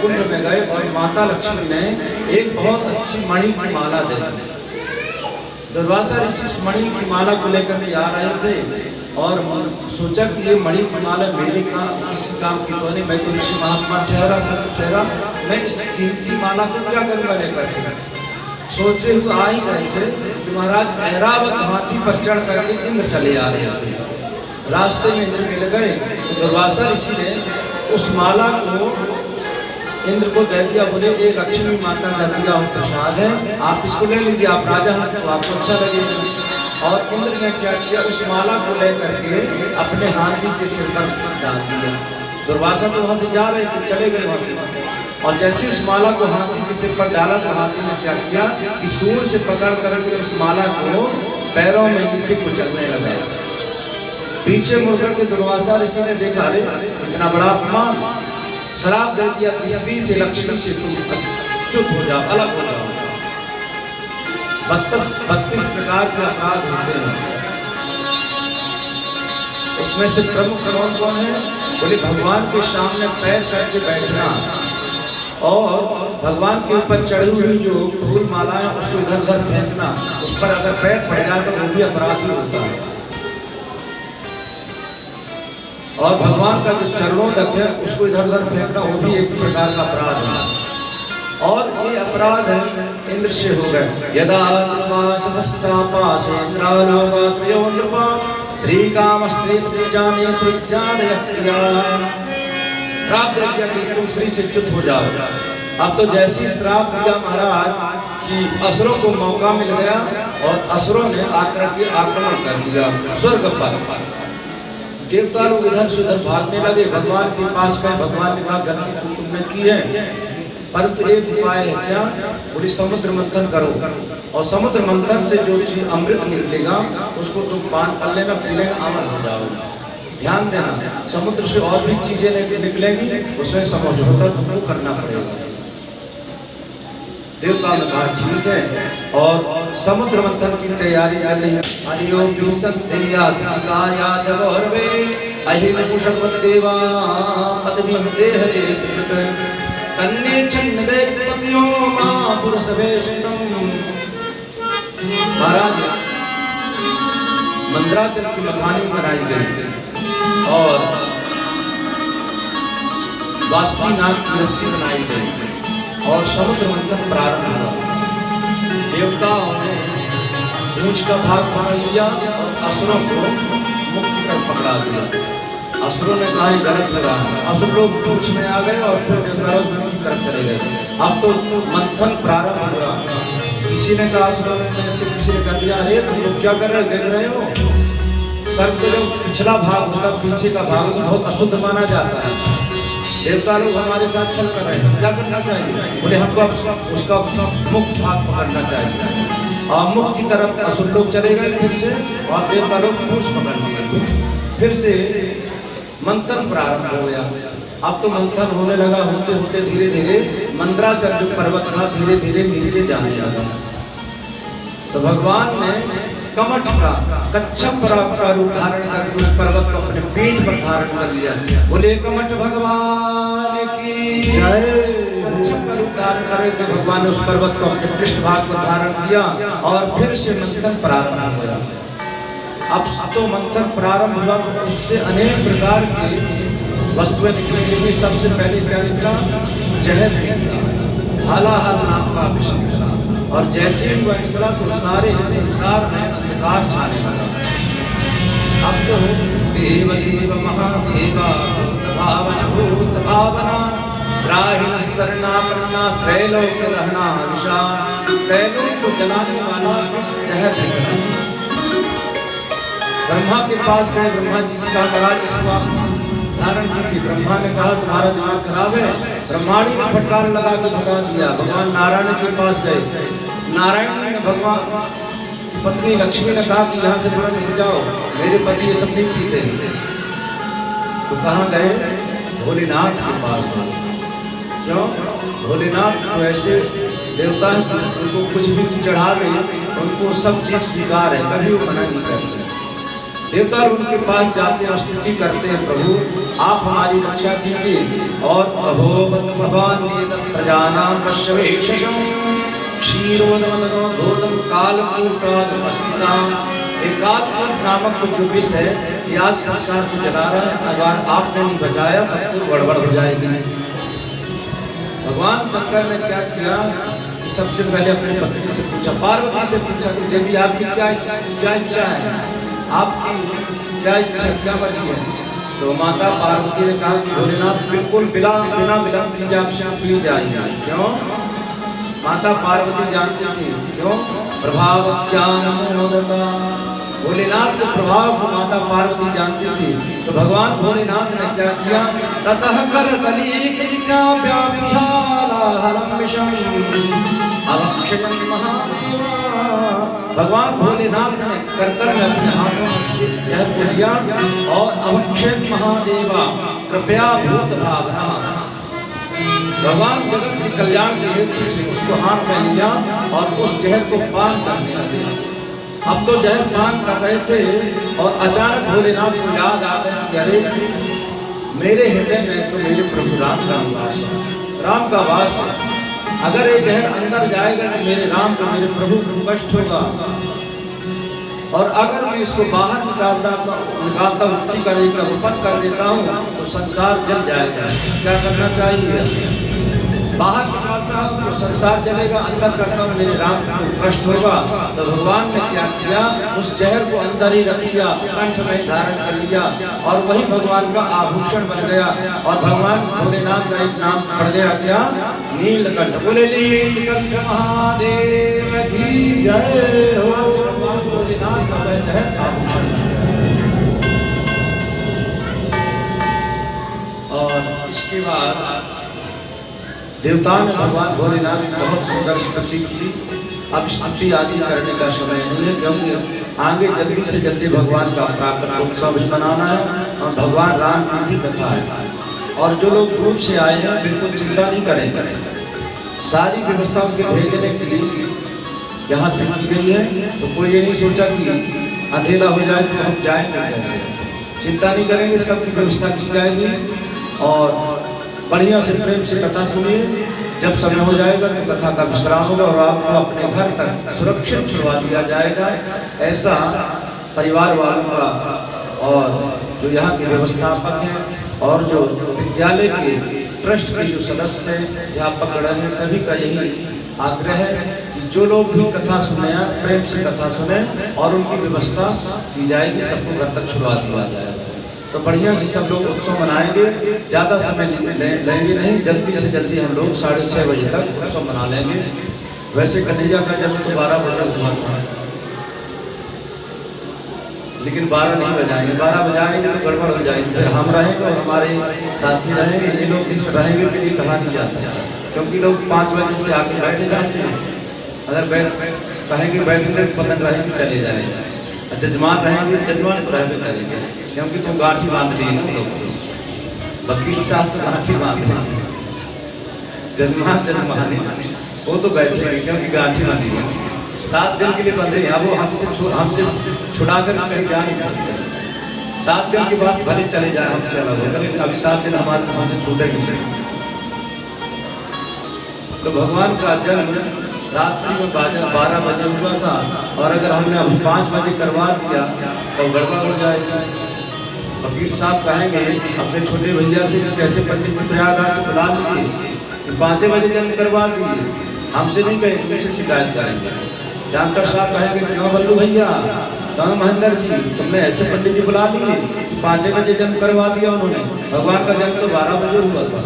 वैकुंठ में गए और माता लक्ष्मी ने एक बहुत अच्छी मणि की माला दे दी। दुर्वासा ऋषि उस मणि की माला को लेकर के आ रहे थे और सोचा कि ये मणि की माला मेरे किसी काम की तो नहीं, मैं तो ऋषि महात्मा ठहरा सब ठहरा, मैं इस कीमती माला को क्या करूँगा लेकर के। सोचते हुए आ ही रहे थे कि महाराज ऐरावत हाथी पर चढ़ करके इंद्र चले आ रहे थे। रास्ते में इंद्र मिल गए तो दुर्वासा ऋषि ने उस माला को इंद्र को दे दिया। बोले ये लक्ष्मी माता का दिया हुआ प्रसाद है, आप इसको ले लीजिए, आप राजा हैं तो आपको अच्छा लगेगा। और इंद्र ने क्या किया, उस माला को लेकर के अपने हाथी के सिर पर डाल दिया। दुर्वासा तो वहां से जा रहे थे, चले गए वहां से, और जैसे उस माला को हाथी के सिर पर डाला तो हाथी ने क्या किया कि सूंड से पकड़ करके उस माला को पैरों में नीचे कुचलने लगा। पीछे मुड़कर के दुर्वासा ऋषि ने देखा, अरे इतना बड़ा अपमान, श्राप दे दिया कि स्त्री से लक्ष्मी से तुम चुप हो जाओ, अलग हो जाओ। 32 प्रकार के अपराध होते हैं, उसमें से प्रमुख कौन कौन है? बोले भगवान के सामने पैर करके बैठना और भगवान के ऊपर चढ़ी हुई जो फूल मालाएं उसको इधर उधर फेंकना, उस पर अगर पैर पड़ जाए तो वो भी अपराध ही होता है। और भगवान का जो चरणोदक है उसको इधर उधर फेंकना वो भी एक प्रकार का अपराध है। और ये अपराध है इंद्र से हो गए। यदा श्री काम श्राप दे दिया कि तुम श्री से च्युत हो जाओ। अब तो जैसी श्राप दिया महाराज कि असुरों को मौका मिल गया और असुरों ने आकर के आक्रमण कर दिया स्वर्ग पर। देवता लोग इधर से उधर भागने लगे, भगवान के पास गए। भगवान ने कहा गलती तो तुमने की है, परंतु एक उपाय है, क्या? बोले समुद्र मंथन करो और समुद्र मंथन से जो चीज अमृत निकलेगा उसको तुम पान कर लेना, पी लेना, अमर हो जाओगे। ध्यान देना, समुद्र से और भी चीजें निकलेंगी, उसमें समझौता तुमको करना पड़ेगा। देवता ने कहा ठीक है और समुद्र मंथन की तैयारी कर रही है। हरिओम विसंतेया सकाया जगोरवे अहिम कुशवदेवा पद्मिं देहते स्मृत कन्ने छन्न वेदपतियो मां पुरुषवेषितम। महाराज मंदराचल की मखानी बनाई गई और बासुकीनाथ की रस्सी बनाई गई और समुद्र मंथन प्रारंभ हुआ। देवताओं ने ऊंच का भाग पकड़ लिया और असुरों को मुक्ति कर पकड़ा दिया। असुरों ने कहा गलत लगा, असुर लोग पूछ में आ गए और फिर देवताओं की तरफ चले गए। अब तो मंथन प्रारंभ हुआ। किसी ने कहा, असुरों ने से किसी ने कह दिया, अरे तुम लोग क्या कर रहे हो, देख रहे हो सर के जो पिछला भाग होता पीछे का भाग बहुत अशुद्ध माना जाता है। देवता लोग हमारे साथ छल कर रहे हैं, क्या करना चाहिए? बोले हमको उसका मुक्त भाग पकड़ना चाहिए। और मुख की तरफ असुर लोग चले गए फिर से और देवता लोग पूछ पकड़ने लगे। फिर से मंथन प्रारंभ हो गया। अब तो मंथन होने लगा, होते होते धीरे धीरे मंदराचल जो पर्वत था धीरे धीरे नीचे जाने लगा। तो भगवान ने कमठ का कच्छप का रूप धारण करके उस पर्वत को अपने पीठ पर धारण कर लिया। बोले कमठ भगवान की जय। कच्छप का रूप धारण करके भगवान ने उस पर्वत को अपने पृष्ठभाग पर धारण किया और फिर से मंथन प्रारंभ हुआ। अब तो मंथन प्रारंभ हुआ तो उससे अनेक प्रकार की वस्तुएं निकलने लगी। सबसे पहले क्या निकला? जहर निकला, हालाहल नाम का विष निकला। और जैसे ही वह निकला तो सारे संसार में अंधकार छाने लगा। अब तो देव देव महादेवा भावन भूत भावना राहिण शरणापन्ना त्रैलोक रहना विषा। त्रैलोक को जलाने वाला इस जहर निकला। ब्रह्मा के पास गए, ब्रह्मा जी से कहा महाराज इसको धारण की। ब्रह्मा ने कहा तुम्हारा दिमाग खराब है। ब्रह्माणी ने फटकार लगा के भगा दिया। भगवान नारायण के पास गए। नारायण ने भगवान पत्नी लक्ष्मी ने कहा कि यहाँ से तुरंत हो जाओ, मेरे पति ये सब नहीं पीते। तो कहाँ गए? भोलेनाथ के पास। क्यों? भोलेनाथ तो ऐसे देवता हैं कि उनको कुछ भी चढ़ा दे उनको सब चीज स्वीकार है, कभी वो मना नहीं करते। देवता उनके पास जाते हैं, स्तुति करते हैं, प्रभु आप हमारी रक्षा कीजिए। और अहो भगवान प्रजानां पश्यवेक्षसं क्षीरोदमदनो घोरं कालकूटादमस्ताम्। एकात्म नामक जो विष है ये आज संसार को जला रहा है। अगर आपने नहीं बचाया तब तो गड़बड़ हो जाएगी। भगवान शंकर ने क्या किया, सबसे पहले अपने पत्नी से पूछा, पार्वती से पूछा कि देवी आपकी क्या इच्छा है, आपकी क्या इच्छा, क्या मर्जी है। तो माता पार्वती ने कहा कि भोलेनाथ बिल्कुल बिना विलंब की आपसे की जाएगी। क्यों? माता पार्वती जानती थी, क्यों? प्रभाव ज्ञान मोदता, भोलेनाथ के प्रभाव को माता पार्वती जानती थी। तो भगवान भोलेनाथ ने क्या किया, ततः भगवान भोलेनाथ ने करतल में अपने हाथों में जहर को लिया और अवक्षेप महादेवा कृपया भूत भावना, भगवान जगत के कल्याण के हेतु से उसको हाथ में लिया और उस जहर को पान करने लगे। अब तो जहर पान कर रहे थे और अचानक भोलेनाथ को याद आ गया कि अरे मेरे हृदय में तो मेरे प्रभु राम का निवास है, राम का वास है। अगर ये जहर अंदर जाएगा तो मेरे राम को, मेरे प्रभु को कष्ट होगा। और अगर मैं इसको बाहर निकालता उल्टी कर देता हूँ, उपन कर देता हूँ तो संसार जल जाएगा। क्या करना चाहिए? बाहर निकालता हूँ तो संसार जलेगा, अंदर करता हूँ मेरे राम को कष्ट होगा। तो भगवान ने क्या किया, उस जहर को अंदर ही रख लिया, कंठ में धारण कर लिया और वही भगवान का आभूषण बन गया। और भगवान भोलेनाथ का एक नाम पड़ गया, क्या? नीलकंठ। बोले नीलकंठ महादेव की जय हो। भगवान भोलेनाथ का वह जहर आभूषण बन गया। और इसके बाद देवताओं ने भगवान भोलेनाथ की बहुत सुंदर स्तुति की। अब स्तुति आदि करने का समय नहीं है, क्योंकि आगे जल्दी से जल्दी भगवान का प्राकट उत्सव भी मनाना है और भगवान राम की भी कथा है। और जो लोग दूर से आए हैं बिल्कुल चिंता नहीं करेंगे, सारी व्यवस्था उनके भेजने के लिए यहाँ से की गई है। तो कोई ये नहीं सोचा कि अंधेरा हो जाए तो हम जाएंगे, चिंता नहीं करेंगे, सबकी व्यवस्था की जाएगी। और बढ़िया से प्रेम से कथा सुनिए। जब समय हो जाएगा तो कथा का विश्राम होगा और आपको अपने घर तक सुरक्षित छुड़वा दिया जाएगा। ऐसा परिवार वालों का और जो यहाँ के व्यवस्थापक हैं और जो विद्यालय के ट्रस्ट के जो सदस्य हैं, अध्यापक गण हैं, सभी का यही आग्रह है कि जो लोग भी कथा सुने प्रेम से कथा सुने और उनकी व्यवस्था की जाएगी, सबको घर तक छुड़वा दिया जाएगा। तो बढ़िया से सब लोग उत्सव मनाएंगे, ज़्यादा समय लेंगे नहीं, जल्दी से जल्दी हम लोग 6:30 बजे तक उत्सव मना लेंगे। वैसे कन्हैया का जन्म तो 12 बजे हुआ था, लेकिन 12 नहीं बजाएंगे, 12 बजाएंगे तो गड़बड़ हो जाएगी। फिर हम रहेंगे और हमारे साथी रहेंगे, ये लोग इस रहेंगे के लिए कहा नहीं जा सकता, क्योंकि लोग 5 बजे से आके बैठ जाते हैं। अगर कहेंगे बैठने पतन रहेंगे चले जाएंगे, जजमान रहेंगे, जजमान तो रहते करेंगे, क्योंकि तुम गांठी बांध दी ना लोग, वकील साहब तो गांठी बांधे, जजमान वो तो बैठेंगे क्योंकि गांठी बांधी है। 7 दिन के लिए बंधे, अब वो हमसे छुड़ाकर कहीं जा नहीं सकते। 7 दिन के बाद भले चले जाए, हमसे अलग हो, लेकिन अभी 7 दिन हमसे छूटेंगे। तो भगवान का जन्म रात्रि में 12 बजे हुआ था, और अगर हमने अभी 5 बजे करवा दिया तो गड़बड़ हो जाएगा। वकील साहब कहेंगे अपने छोटे भैया से कैसे पंडित जी प्रयागराज से बुला लीजिए, 5 बजे जन्म करवा दीजिए, हमसे नहीं कहेंगे, तुमसे शिकायत करेंगे। जानकर साहब कहेंगे क्यों बल्लू भैया, कहाँ महेंद्र जी, तुमने ऐसे पंडित जी बुला लिए, 5 बजे जन्म करवा दिया उन्होंने, भगवान का जन्म तो 12 बजे हुआ था।